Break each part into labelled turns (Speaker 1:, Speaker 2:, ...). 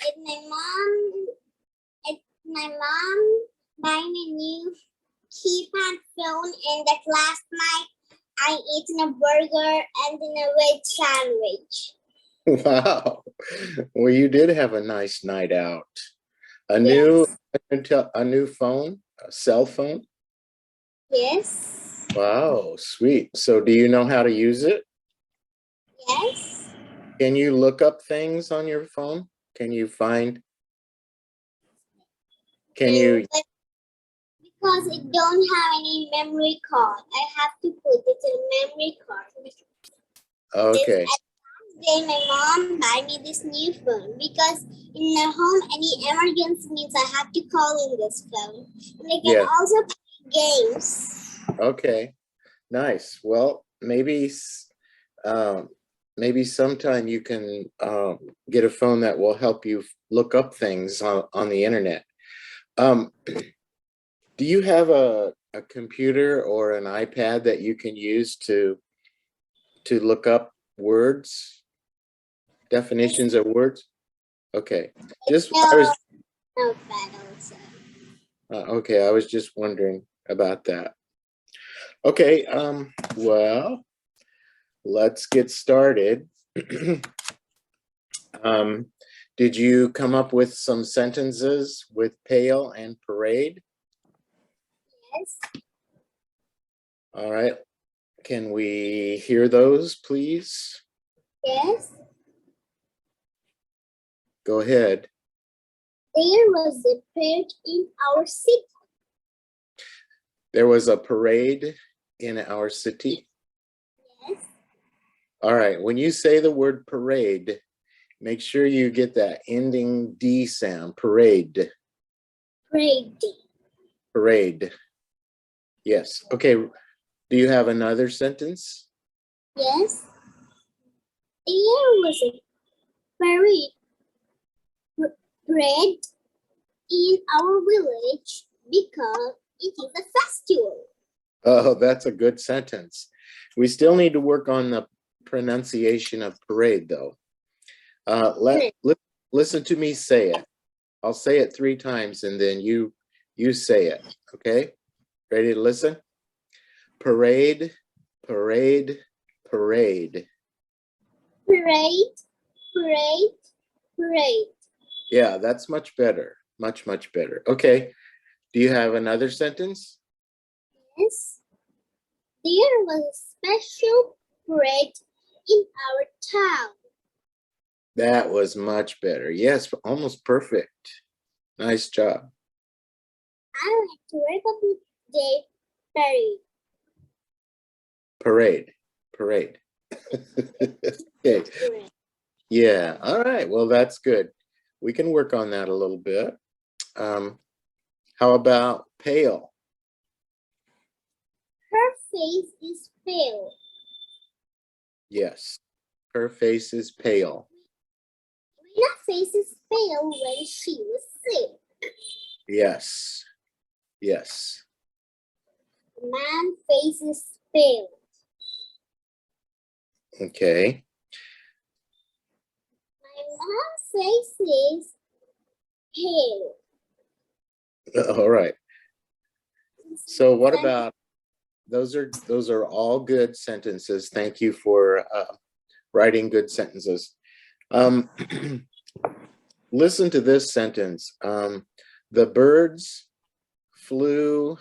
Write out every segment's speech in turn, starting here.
Speaker 1: If my mom buy me a new keypad phone, and that last night I ate a burger and then a veg sandwich.
Speaker 2: Wow. Well, you did have a nice night out. A
Speaker 1: Yes.
Speaker 2: new phone, a cell phone?
Speaker 1: Yes.
Speaker 2: Wow, sweet. So do you know how to use it?
Speaker 1: Yes.
Speaker 2: Can you look up things on your phone? Can you find?
Speaker 1: Because it don't have any memory card. I have to put it in memory card.
Speaker 2: Okay.
Speaker 1: Then my mom buy me this new phone because in the home any emergency means I have to call in this phone. And I can also play games.
Speaker 2: Okay. Nice. Well, maybe sometime you can get a phone that will help you look up things on the internet. Do you have a computer or an iPad that you can use to look up words, definitions of words? Okay. Okay, I was just wondering about that. Okay, well, let's get started. Did you come up with some sentences with pale and parade?
Speaker 1: Yes.
Speaker 2: All right. Can we hear those, please?
Speaker 1: Yes.
Speaker 2: Go ahead.
Speaker 1: There was a parade in our city.
Speaker 2: There was a parade in our city?
Speaker 1: Yes.
Speaker 2: All right. When you say the word parade, make sure you get that ending D sound. Parade.
Speaker 1: Parade.
Speaker 2: Parade. Yes. Okay. Do you have another sentence?
Speaker 1: Yes. There was a parade in our village because it is a festival.
Speaker 2: Oh, that's a good sentence. We still need to work on the pronunciation of parade, though. Listen to me say it. I'll say it 3 times, and then you say it. Okay? Ready to listen? Parade, parade, parade.
Speaker 1: Parade, parade, parade.
Speaker 2: Yeah, that's much better. Much, much better. Okay. Do you have another sentence?
Speaker 1: Yes. There was a special parade in our town.
Speaker 2: That was much better. Yes, almost perfect. Nice job.
Speaker 1: I like to work up the parade.
Speaker 2: Parade. Parade. Okay.
Speaker 1: Parade.
Speaker 2: Yeah. All right. Well, that's good. We can work on that a little bit. How about pale?
Speaker 1: Her face is pale.
Speaker 2: Yes. Her face is pale.
Speaker 1: My face is pale when she was sick.
Speaker 2: Yes. Yes.
Speaker 1: Man's face is pale.
Speaker 2: Okay.
Speaker 1: My mom's face is pale.
Speaker 2: All right. So what about those are all good sentences. Thank you for writing good sentences. Listen to this sentence. The birds flew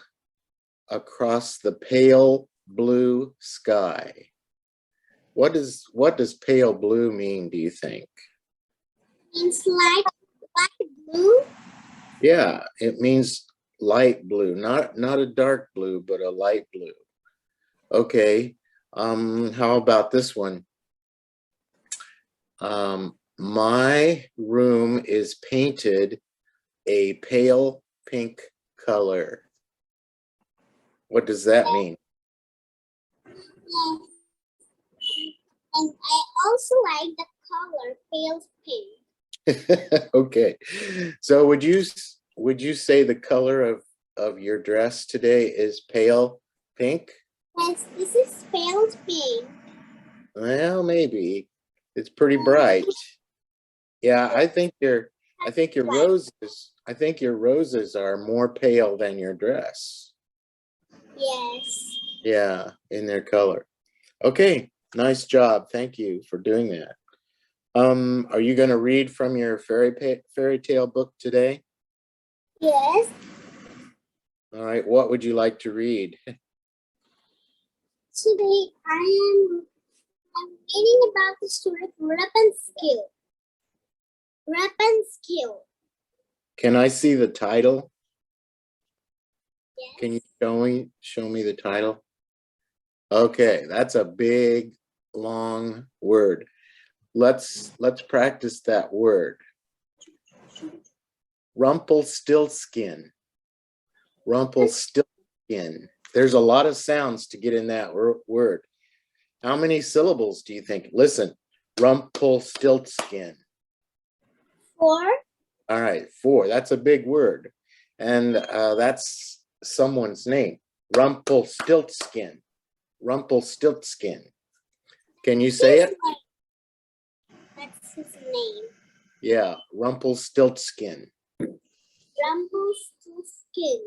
Speaker 2: across the pale blue sky. What does pale blue mean, do you think?
Speaker 1: It's like light blue.
Speaker 2: Yeah, it means light blue, not a dark blue, but a light blue. Okay. How about this one? My room is painted a pale pink color. What does that mean?
Speaker 1: Yes. And I also like the color pale pink.
Speaker 2: Okay. So would you say the color of your dress today is pale pink?
Speaker 1: Yes, this is pale pink.
Speaker 2: Well, maybe. It's pretty bright. Yeah, I think you're I think your roses are more pale than your dress.
Speaker 1: Yes.
Speaker 2: Yeah, in their color. Okay, nice job. Thank you for doing that. Are you going to read from your fairy tale book today?
Speaker 1: Yes.
Speaker 2: All right, what would you like to read?
Speaker 1: Today I'm reading about the story of Rapunzel. Rapunzel.
Speaker 2: Can I see the title?
Speaker 1: Yes.
Speaker 2: Can you show me the title? Okay, that's a big, long word. Let's practice that word. Rumpelstiltskin. Rumpelstiltskin. There's a lot of sounds to get in that word. How many syllables do you think? Listen, Rumpelstiltskin.
Speaker 1: 4.
Speaker 2: All right, 4. That's a big word. And that's someone's name. Rumpelstiltskin. Rumpelstiltskin. Can you say it?
Speaker 1: That's his name.
Speaker 2: Yeah, Rumpelstiltskin.
Speaker 1: Rumpelstiltskin.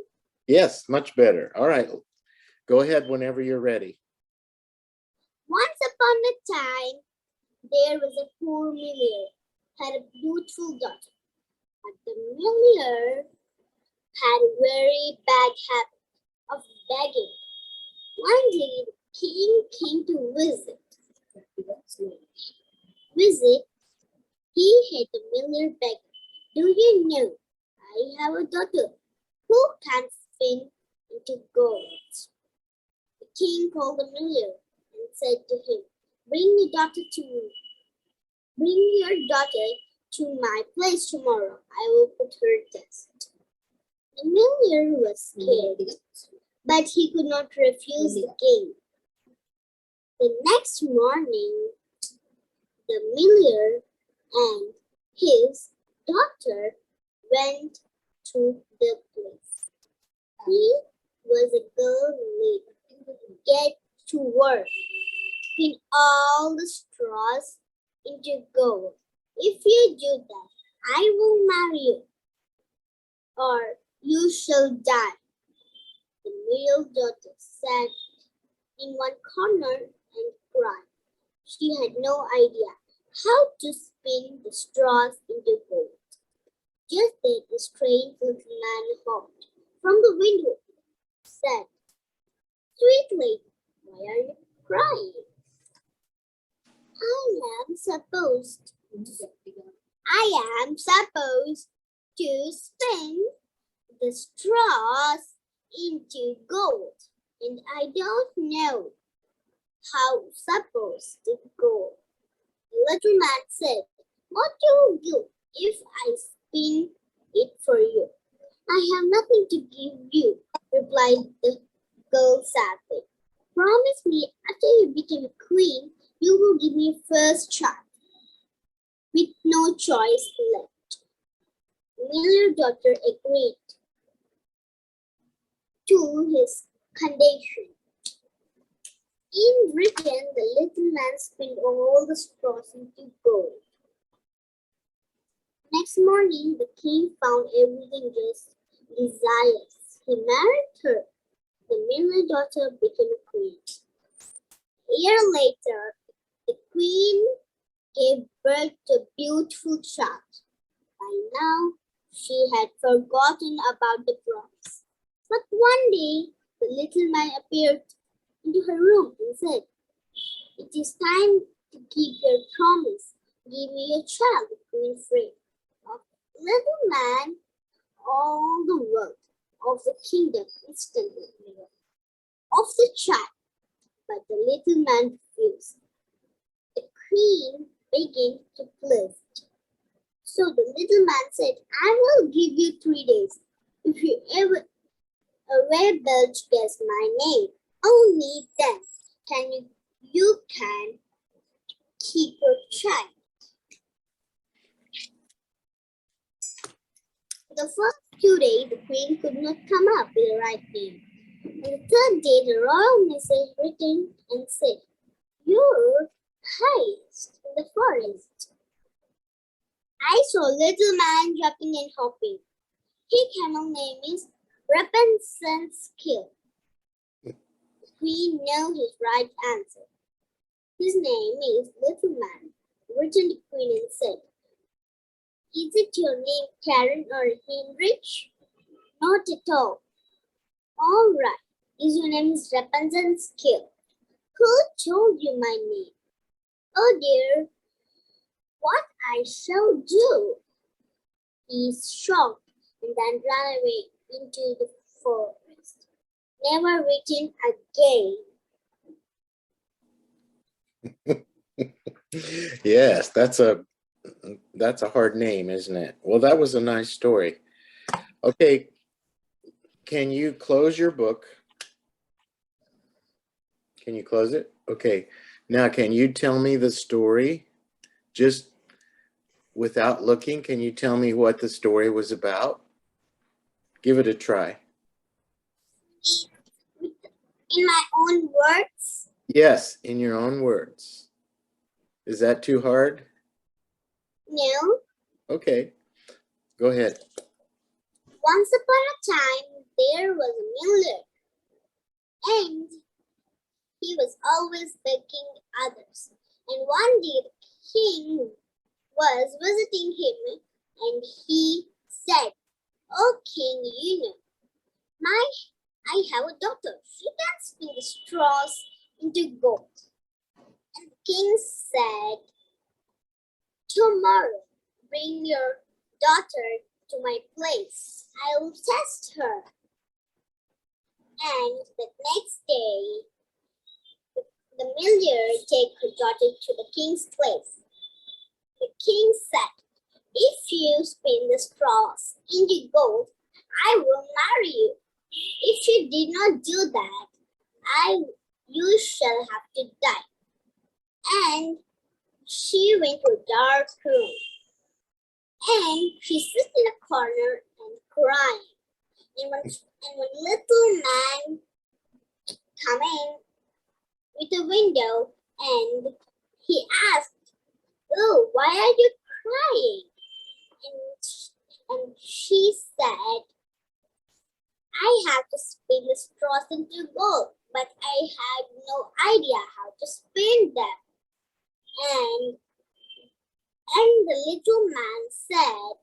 Speaker 2: Yes, much better. All right, go ahead whenever you're ready.
Speaker 1: Once upon a time, there was a poor miller had a beautiful daughter. But the miller had a very bad habit of begging. One day, the king came to visit. He had the miller beg, "Do you know, I have a daughter who can spin into gold." The king called the miller and said to him, Bring your daughter to my place tomorrow. I will put her to test." The miller was scared, but he could not refuse the king. The next morning, the miller and his daughter went to the place. He was a girl leader. Get to work. Spin all the straws into gold. If you do that, I will marry you, or you shall die. The miller daughter sat in one corner and cried. She had no idea how to spin the straws into gold. Just then a strange little man hopped from the window and said, Sweet lady, why are you crying? I am supposed to spin the straws into gold, and I don't know how supposed to go. The little man said, What do you do if I spin it for you? I have nothing to give you, replied the girl sadly. Promise me after you become a queen, you will give me a first child. With no choice left, the miller daughter agreed to his condition. In return, the little man spun all the straws into gold. Next morning, the king found everything just desires. He married her. The miller daughter became a queen. A year later, the queen gave birth to a beautiful child. By now, she had forgotten about the promise. But one day, the little man appeared into her room and said, It is time to keep your promise. Give me your child, the queen free. The little man, all the wealth of the kingdom instantly of the child, but the little man refused. The queen began to plead. So the little man said, I will give you 3 days. If you ever a rebel guess my name, only then you can keep your child. The first 2 days, the queen could not come up with the right name. On the 3rd day, the royal message returned and said, Your Highness in the forest, I saw little man jumping and hopping. His camel name is Rapunzel's Skill. We know his right answer. His name is Little Man, returned the queen and said, is it your name Karen or Heinrich? Not at all. All right. Is your name is Rapunzel's Skill? Who told you my name? Oh dear, what I shall do? He shocked and then ran away into the forest. Never written again.
Speaker 2: Yes, that's a hard name, isn't it? Well, that was a nice story. Okay, can you close your book? Can you close it? Okay. Now, can you tell me the story? Just without looking, can you tell me what the story was about? Give it a try.
Speaker 1: In my own words?
Speaker 2: Yes, in your own words. Is that too hard?
Speaker 1: No.
Speaker 2: Okay, go ahead.
Speaker 1: Once upon a time, there was a miller, and he was always begging others. And one day the king was visiting him, and he said, "Oh king, I have a daughter. She can spin the straws into gold." And the king said, "Tomorrow, bring your daughter to my place. I will test her." And the next day, the miller take her daughter to the king's place. The king said, "If you spin the straws into gold, I will marry you. If you did not do that, you shall have to die." And she went to a dark room, and she sat in a corner and crying. And when little man came in with a window, and he asked, "Oh, why are you crying?" And she said, "I have to spin the straws into gold, but I have no idea how to spin them." And the little man said,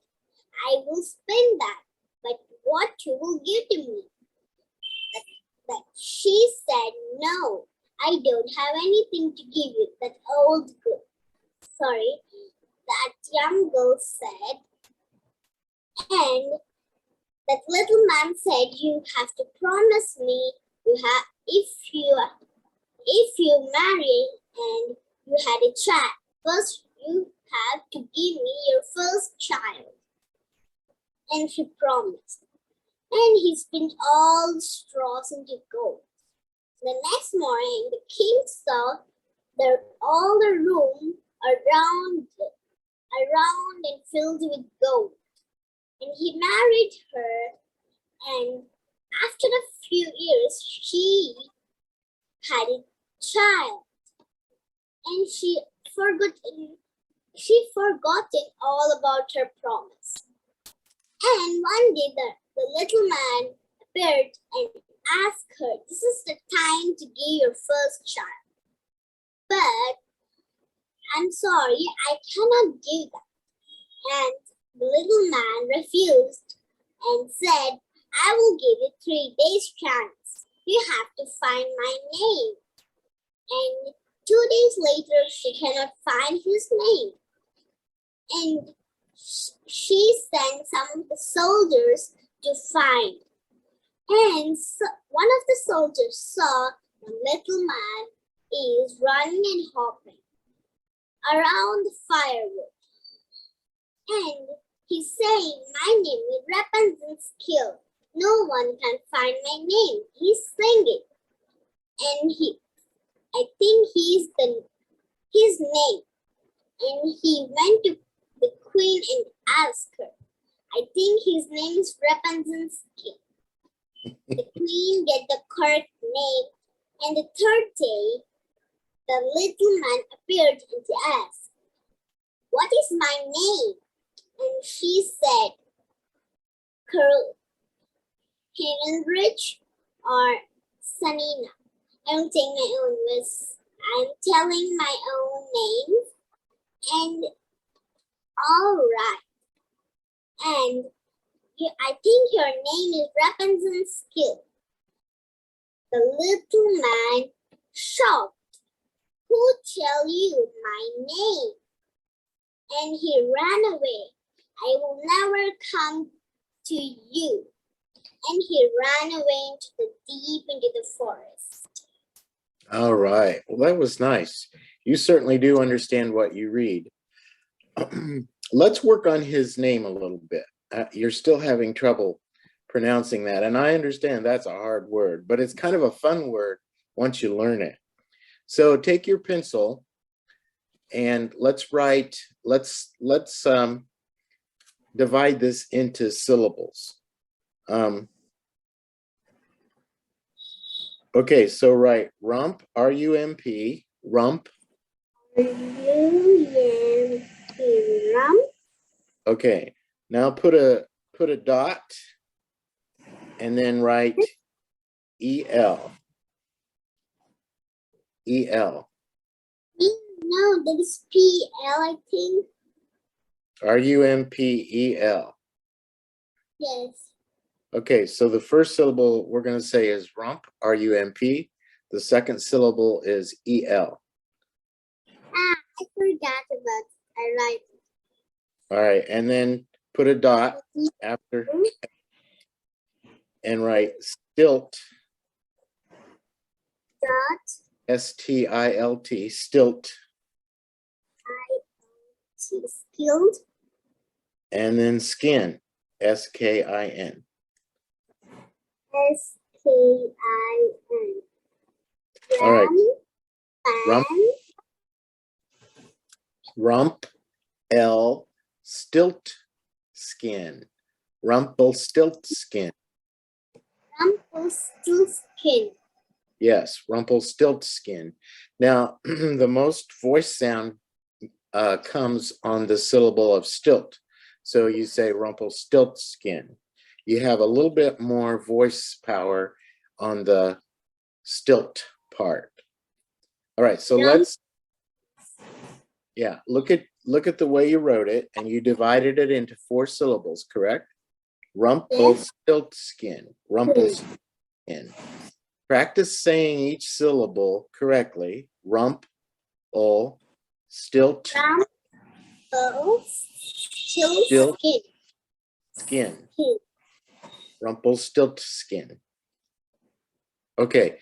Speaker 1: "I will spin that, but what you will give to me?" But she said, "No, I don't have anything to give you." That young girl said, and that little man said, "You have to promise me if you marry and you had a child, first you have to give me your first child." And she promised. And he spun all the straws into gold. The next morning, the king saw all the room around and filled with gold. And he married her, and after a few years, she had a child. And she forgotten all about her promise. And one day the little man appeared and asked her, "This is the time to give your first child. But I'm sorry, I cannot give that." And the little man refused and said, "I will give you 3 days chance. You have to find my name." And 2 days later, she cannot find his name. And she sent some of the soldiers to find. And one of the soldiers saw the little man is running and hopping around the firewood. And he's saying, "My name is Rapunzel's Skill. No one can find my name." He's singing. And I think his name. And he went to the queen and asked her. I think his name is Rapunzel's Skill. The queen get the correct name, and the third day, the little man appeared and asked, "What is my name?" And she said, Cambridge or Sanina. I don't take my own risks. I'm telling my own name. And all right. And I think your name is Weapons and Skill. The little man shouted, who tell you my name? And he ran away. I will never come to you. And he ran away into the forest.
Speaker 2: All right. Well, that was nice. You certainly do understand what you read. Let's work on his name a little bit. You're still having trouble pronouncing that. And I understand that's a hard word, but it's kind of a fun word once you learn it. So take your pencil and let's divide this into syllables. Okay, so write rump, R-U-M-P, rump.
Speaker 1: R-U-M-P, rump.
Speaker 2: Okay, now put a dot and then write E-L. E-L.
Speaker 1: No, that is P-L, I think.
Speaker 2: R-U-M-P-E-L.
Speaker 1: Yes.
Speaker 2: Okay, so the first syllable we're going to say is rump, R-U-M-P. The second syllable is E-L.
Speaker 1: I forgot about it. I like it.
Speaker 2: All right, and then put a dot after and write stilt.
Speaker 1: Dot.
Speaker 2: S-T-I-L-T, stilt.
Speaker 1: Skilled.
Speaker 2: And then skin, S-K-I-N.
Speaker 1: S-K-I-N.
Speaker 2: All right. Rump, L, stilt, skin. Rumpelstiltskin.
Speaker 1: Rumpelstiltskin.
Speaker 2: Yes, Rumpelstiltskin. Now, the most voice sound comes on the syllable of stilt. So you say Rumpelstiltskin. You have a little bit more voice power on the stilt part. All right, so let's, look at the way you wrote it, and you divided it into 4 syllables, correct? Rumpelstiltskin, Rumpelstiltskin. Practice saying each syllable correctly. Rump, stilt, skin. Rumpelstiltskin. Okay.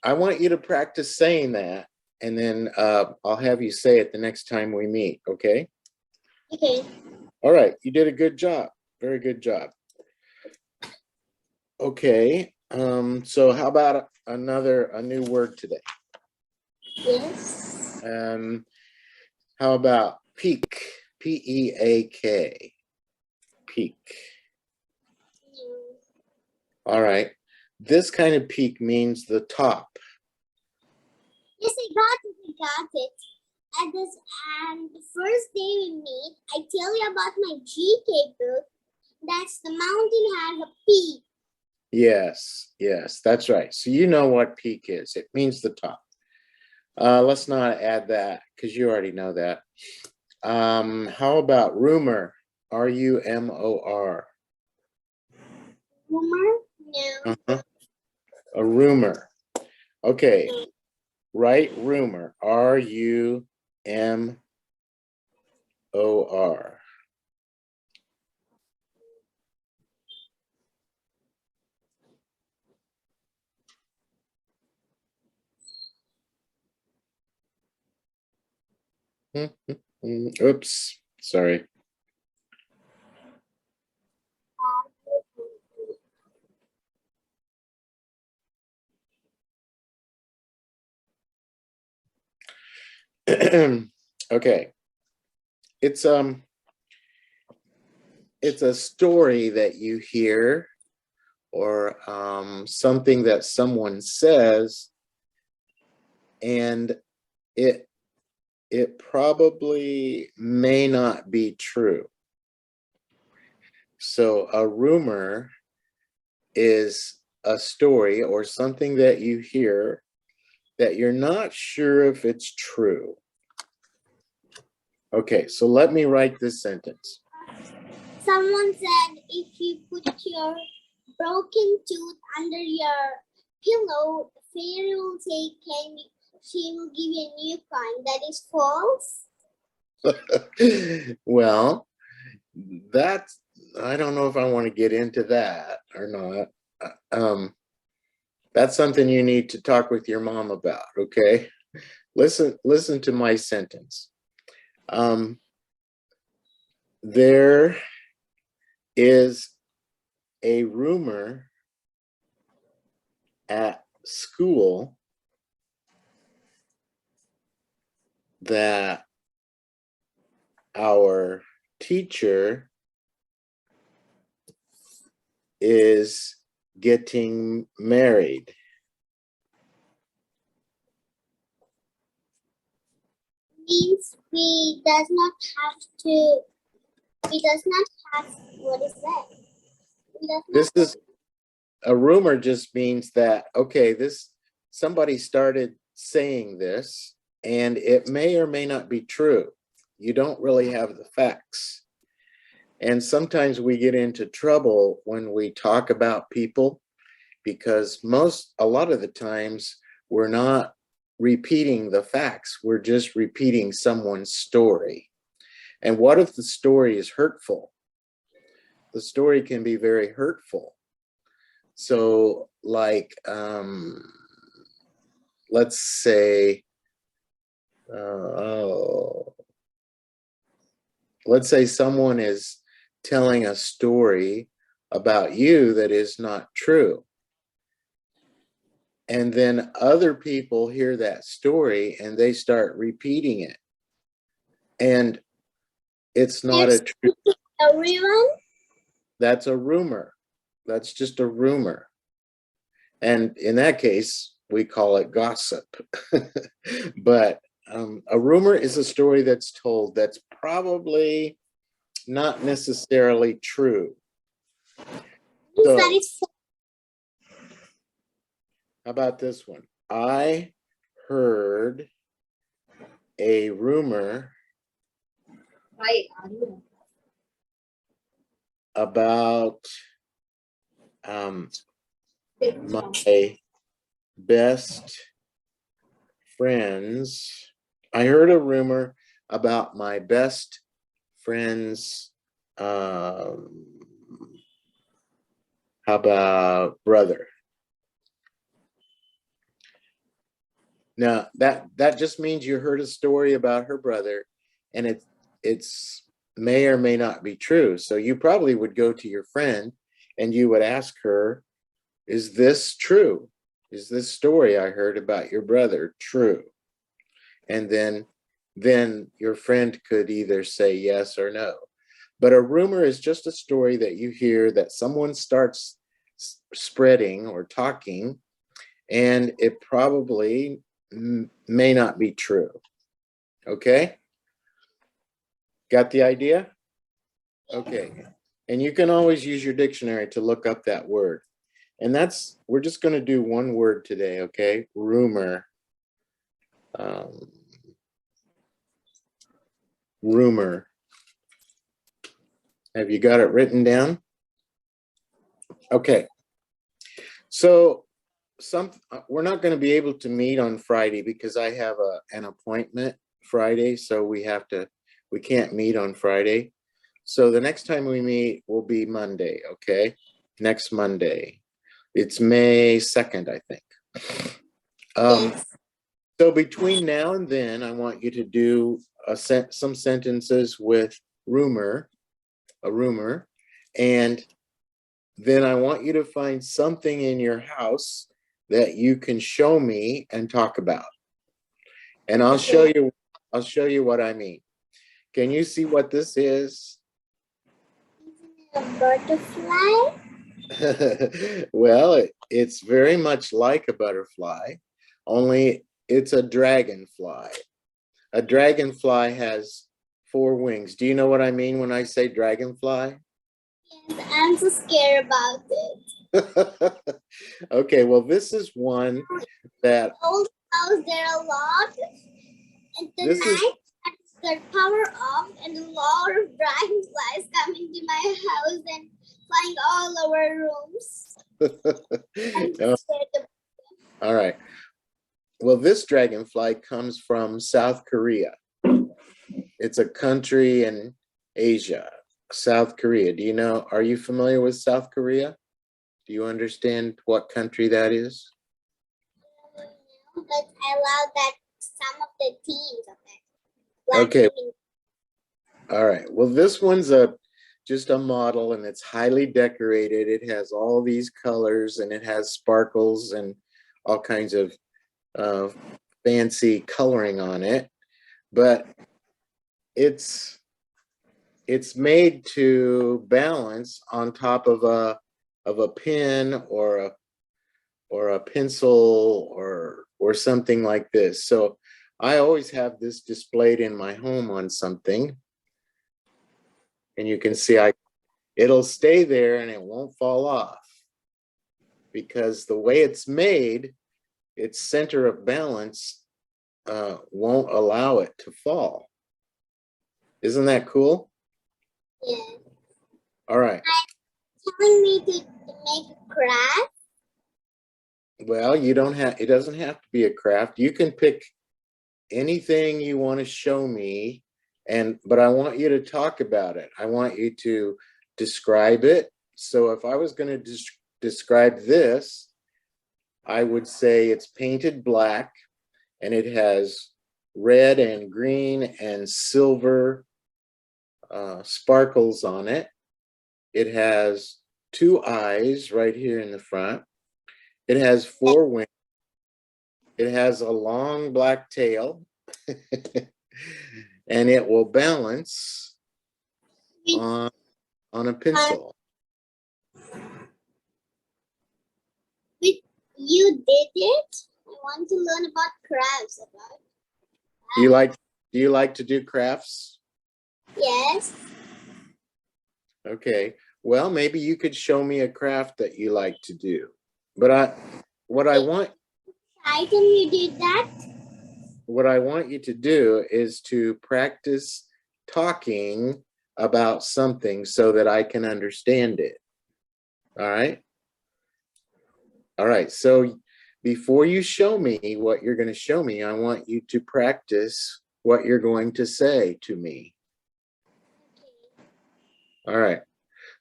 Speaker 2: I want you to practice saying that, and then I'll have you say it the next time we meet, okay?
Speaker 1: Okay.
Speaker 2: All right, you did a good job. Very good job. Okay, so how about a new word today?
Speaker 1: Yes.
Speaker 2: How about peak? P-E-A-K. Peak. All right. This kind of peak means the top.
Speaker 1: Yes, I got it. And the first day we meet, I tell you about my GK book. That's the mountain has a peak.
Speaker 2: Yes, that's right. So you know what peak is. It means the top. Let's not add that because you already know that. How about rumor? R-U-M-O-R.
Speaker 1: Rumor? No.
Speaker 2: A rumor. Okay. Write rumor. R-U-M-O-R. Oops, sorry. Okay. It's a story that you hear, or something that someone says, and it it probably may not be true. So a rumor is a story or something that you hear that you're not sure if it's true. Okay, so let me write this sentence.
Speaker 1: Someone said if you put your broken tooth under your pillow, the fairy will say, she will give you a new kind. That is false.
Speaker 2: Well, that's, I don't know if I want to get into that or not. That's something you need to talk with your mom about, okay? Listen to my sentence. There is a rumor at school that our teacher is getting married.
Speaker 1: Means we does not have, what is that?
Speaker 2: This is a rumor, just means that, okay, somebody started saying this and it may or may not be true. You don't really have the facts. And sometimes we get into trouble when we talk about people because a lot of the times we're not repeating the facts. We're just repeating someone's story. And what if the story is hurtful? The story can be very hurtful. So like, let's say, let's say someone is telling a story about you that is not true. And then other people hear that story and they start repeating it. And it's not a true.
Speaker 1: Everyone?
Speaker 2: That's a rumor. That's just a rumor. And in that case, we call it gossip. But a rumor is a story that's told that's probably not necessarily true. So, how about this one? I heard a rumor about my best friends. I heard a rumor about my best friend's, how about brother? Now that just means you heard a story about her brother, and it's may or may not be true. So you probably would go to your friend and you would ask her, is this true? Is this story I heard about your brother true? And then your friend could either say yes or no. But a rumor is just a story that you hear that someone starts spreading or talking, and it probably may not be true. Okay? Got the idea? Okay. And you can always use your dictionary to look up that word. And we're just going to do one word today, okay? Rumor. Rumor. Have you got it written down? Okay. So we're not going to be able to meet on Friday because I have an appointment Friday, so we can't meet on Friday. So the next time we meet will be Monday, okay? Next Monday. It's May 2nd, I think. So between now and then, I want you to do some sentences with a rumor, and then I want you to find something in your house that you can show me and talk about. And I'll show you what I mean. Can you see what this is?
Speaker 1: A butterfly?
Speaker 2: Well, it's very much like a butterfly, only it's a dragonfly. A dragonfly has 4 wings. Do you know what I mean when I say dragonfly?
Speaker 1: Yes, I'm so scared about it.
Speaker 2: Okay, well, this is one that
Speaker 1: Old house, there are a lot. At the
Speaker 2: this is
Speaker 1: night, the power off, and a lot of dragonflies come into my house and flying all over rooms. I'm
Speaker 2: Oh,
Speaker 1: scared of
Speaker 2: all right. Well, this dragonfly comes from South Korea. It's a country in Asia, South Korea. Do you know, are you familiar with South Korea? Do you understand what country that is?
Speaker 1: it, but I love that some of the themes of it. Like
Speaker 2: Okay, all right. Well, this one's just a model and it's highly decorated. It has all these colors and it has sparkles and all kinds of uh, fancy coloring on it. But it's made to balance on top of a pen or a pencil or something like this. So I always have this displayed in my home on something. And you can see it'll stay there and it won't fall off because the way it's made, its center of balance won't allow it to fall. Isn't that cool?
Speaker 1: yeah.
Speaker 2: All right.
Speaker 1: Telling me to make a craft.
Speaker 2: Well, you don't have, it doesn't have to be a craft. You can pick anything you want to show me, but I want you to talk about it. I want you to describe it. So if I was going to describe this, I would say it's painted black and it has red and green and silver sparkles on it. It has 2 eyes right here in the front. It has 4 wings. It has a long black tail. And it will balance on a pencil.
Speaker 1: You did it. I want to learn about crafts.
Speaker 2: Do you like to do crafts?
Speaker 1: Yes.
Speaker 2: Okay. Well, maybe you could show me a craft that you like to do. But what I want
Speaker 1: Item, you did that.
Speaker 2: what I want you to do is to practice talking about something so that I can understand it. All right? All right. So before you show me what you're going to show me, I want you to practice what you're going to say to me. All right.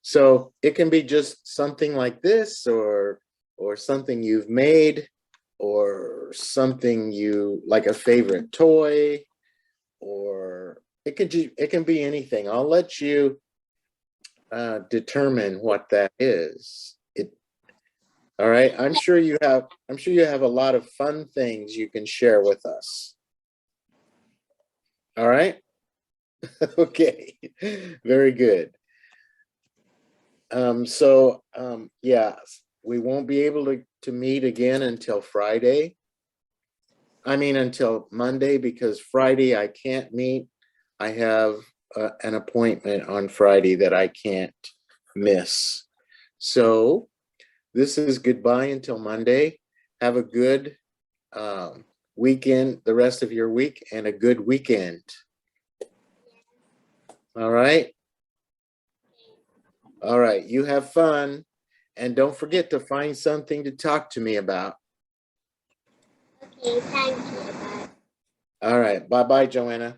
Speaker 2: So it can be just something like this or something you've made or something you like, a favorite toy, or it can be anything. I'll let you determine what that is. All right. I'm sure you have a lot of fun things you can share with us. All right. Okay. Very good. Yeah, we won't be able to meet again until Friday. I mean, until Monday, because Friday I can't meet. I have an appointment on Friday that I can't miss. So this is goodbye until Monday. Have a good weekend, the rest of your week, and a good weekend. All right. All right. You have fun. And don't forget to find something to talk to me about.
Speaker 1: Okay, thank you. Bye.
Speaker 2: All right. Bye-bye, Joanna.